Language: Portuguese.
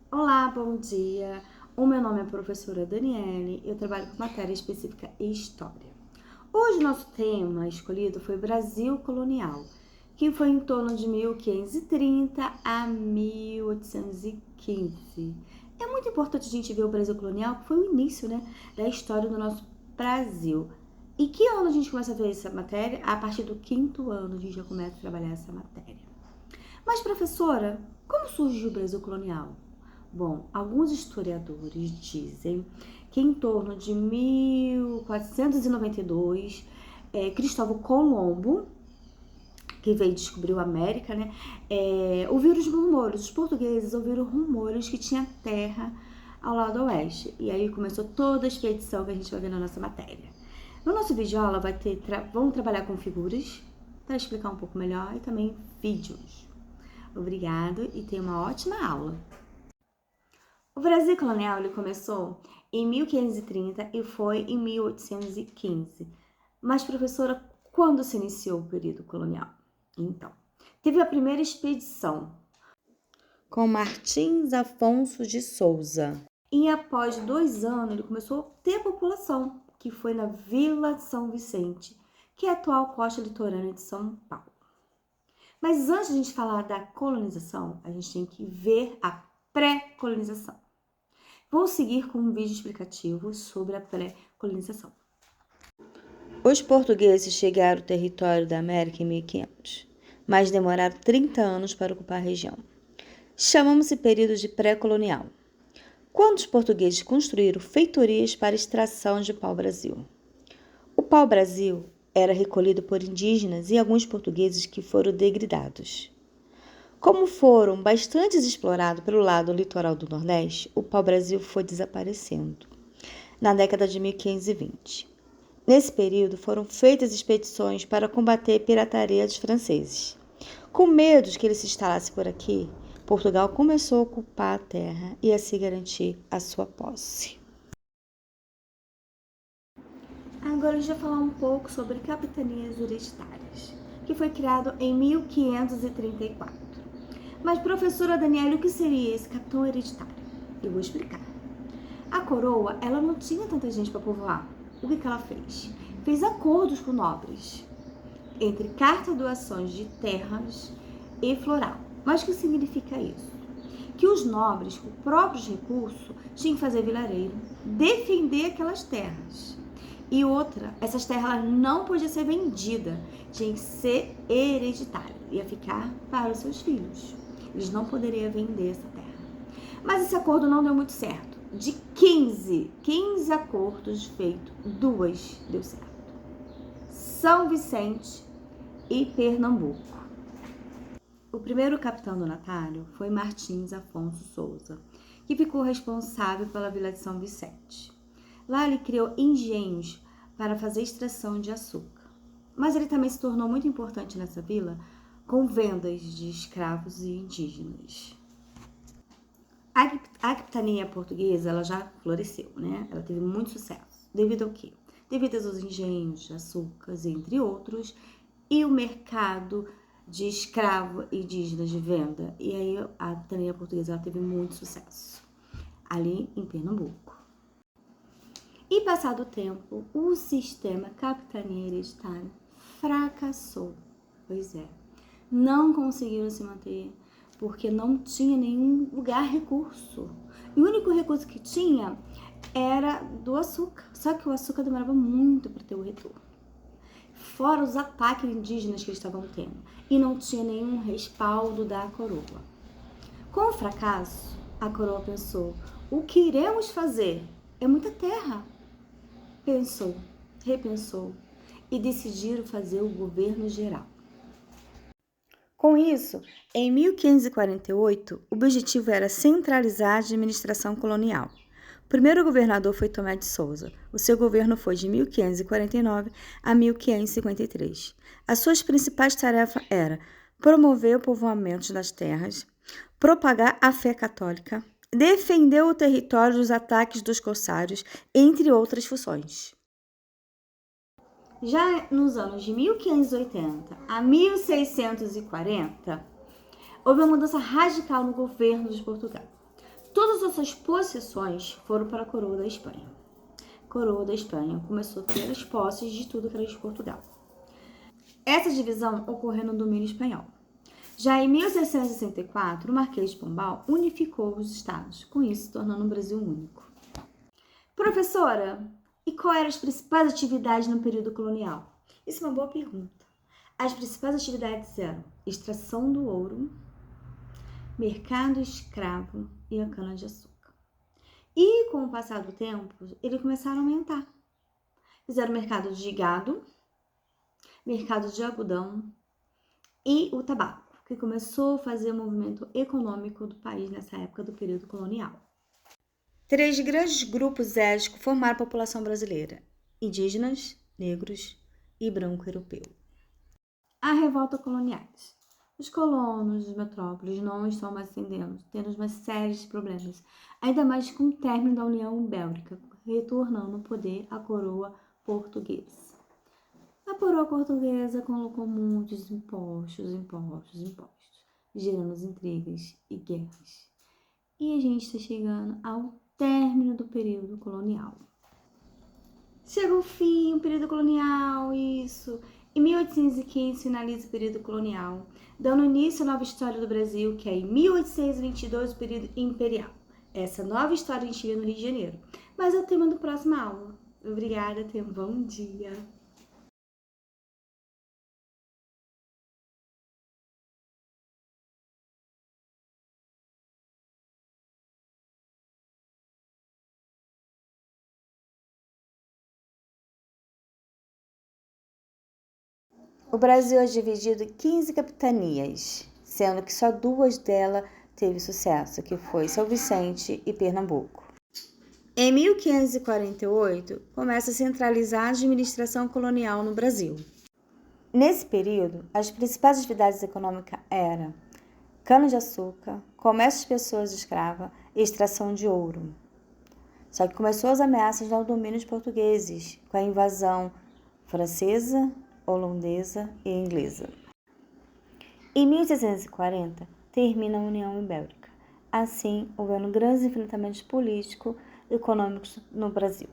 Olá, bom dia. O meu nome é professora Daniele e eu trabalho com matéria específica História. Hoje nosso tema escolhido foi Brasil Colonial, que foi em torno de 1530 a 1815. É muito importante a gente ver o Brasil Colonial, que foi o início, da história do nosso Brasil. E que ano a gente começa a ver essa matéria? A partir do quinto ano a gente já começa a trabalhar essa matéria. Mas, professora, como surgiu o Brasil Colonial? Bom, alguns historiadores dizem que em torno de 1492, Cristóvão Colombo, que veio descobrir a América, ouviram os rumores, os portugueses ouviram rumores que tinha terra ao lado oeste. E aí começou toda a expedição que a gente vai ver na nossa matéria. No nosso vídeo aula vamos trabalhar com figuras para explicar um pouco melhor e também vídeos. Obrigado e tenha uma ótima aula. O Brasil colonial ele começou em 1530 e foi em 1815. Mas, professora, quando se iniciou o período colonial? Então, teve a primeira expedição com Martins Afonso de Souza. E após 2 anos, ele começou a ter população, que foi na Vila de São Vicente, que é a atual costa litorânea de São Paulo. Mas antes de a gente falar da colonização, a gente tem que ver a pré-colonização. Vou seguir com um vídeo explicativo sobre a pré-colonização. Os portugueses chegaram ao território da América em 1500, mas demoraram 30 anos para ocupar a região. Chamamos de período de pré-colonial, quando os portugueses construíram feitorias para extração de pau-brasil. O pau-brasil era recolhido por indígenas e alguns portugueses que foram degradados. Como foram bastante explorados pelo lado litoral do Nordeste, o pau-brasil foi desaparecendo na década de 1520. Nesse período foram feitas expedições para combater a pirataria dos franceses. Com medo de que eles se instalassem por aqui, Portugal começou a ocupar a terra e a se garantir a sua posse. Agora a gente vai falar um pouco sobre capitanias hereditárias, que foi criado em 1534. Mas, professora Daniela, o que seria esse capitão hereditário? Eu vou explicar. A coroa, ela não tinha tanta gente para povoar. O que ela fez? Fez acordos com nobres, entre carta-doações de terras e floral. Mas o que significa isso? Que os nobres, com próprios recursos, tinham que fazer vilareiro, defender aquelas terras. E outra, essas terras não podiam ser vendidas, tinha que ser hereditária, ia ficar para os seus filhos. Eles não poderiam vender essa terra. Mas esse acordo não deu muito certo. De 15 acordos feitos, 2 deu certo. São Vicente e Pernambuco. O primeiro capitão donatário foi Martins Afonso Souza, que ficou responsável pela Vila de São Vicente. Lá ele criou engenhos para fazer extração de açúcar. Mas ele também se tornou muito importante nessa vila com vendas de escravos e indígenas. A capitania portuguesa ela já floresceu, Ela teve muito sucesso. Devido ao quê? Devido aos engenhos de açúcar, entre outros, e o mercado de escravo e indígenas de venda. E aí a capitania portuguesa ela teve muito sucesso ali em Pernambuco. E passado o tempo, o sistema capitania hereditário fracassou. Pois é, não conseguiram se manter porque não tinha nenhum lugar recurso. E o único recurso que tinha era do açúcar. Só que o açúcar demorava muito para ter o retorno. Fora os ataques indígenas que eles estavam tendo. E não tinha nenhum respaldo da coroa. Com o fracasso, a coroa pensou, o que iremos fazer? É muita terra. Pensou, repensou e decidiram fazer o governo geral. Com isso, em 1548, o objetivo era centralizar a administração colonial. O primeiro governador foi Tomé de Souza. O seu governo foi de 1549 a 1553. As suas principais tarefas eram promover o povoamento das terras, propagar a fé católica, defender o território dos ataques dos corsários, entre outras funções. Já nos anos de 1580 a 1640, houve uma mudança radical no governo de Portugal. todas as suas possessões foram para a coroa da Espanha. A coroa da Espanha começou a ter as posses de tudo que era de Portugal. Essa divisão ocorreu no domínio espanhol. Já em 1664, o Marquês de Pombal unificou os estados, com isso tornando o Brasil único. Professora, e quais eram as principais atividades no período colonial? Isso é uma boa pergunta. As principais atividades eram extração do ouro, mercado escravo e a cana-de-açúcar. E com o passar do tempo, eles começaram a aumentar. Fizeram mercado de gado, mercado de algodão e o tabaco, que começou a fazer o movimento econômico do país nessa época do período colonial. 3 grandes grupos étnicos formaram a população brasileira: indígenas, negros e branco-europeu. A revolta coloniais. Os colonos das metrópoles não estão mais tendo uma série de problemas, ainda mais com o término da União Ibérica, retornando o poder à coroa portuguesa. A coroa portuguesa colocou muitos impostos, gerando intrigas e guerras. E a gente está chegando ao término do período colonial. Chega o fim, o período colonial, isso. Em 1815 finaliza o período colonial, dando início à nova história do Brasil, que é em 1822 o período imperial. Essa nova história a gente vê no Rio de Janeiro. Mas é o tema da próxima aula. Obrigada, tenha um bom dia. O Brasil é dividido em 15 capitanias, sendo que só 2 delas teve sucesso, que foi São Vicente e Pernambuco. Em 1548, começa a centralizar a administração colonial no Brasil. Nesse período, as principais atividades econômicas eram cana-de-açúcar, comércio de pessoas escravas e extração de ouro. Só que começou as ameaças ao domínio dos portugueses, com a invasão francesa, holandesa e inglesa. Em 1640, termina a União Ibérica. Assim, houveram grandes enfrentamentos políticos e econômicos no Brasil.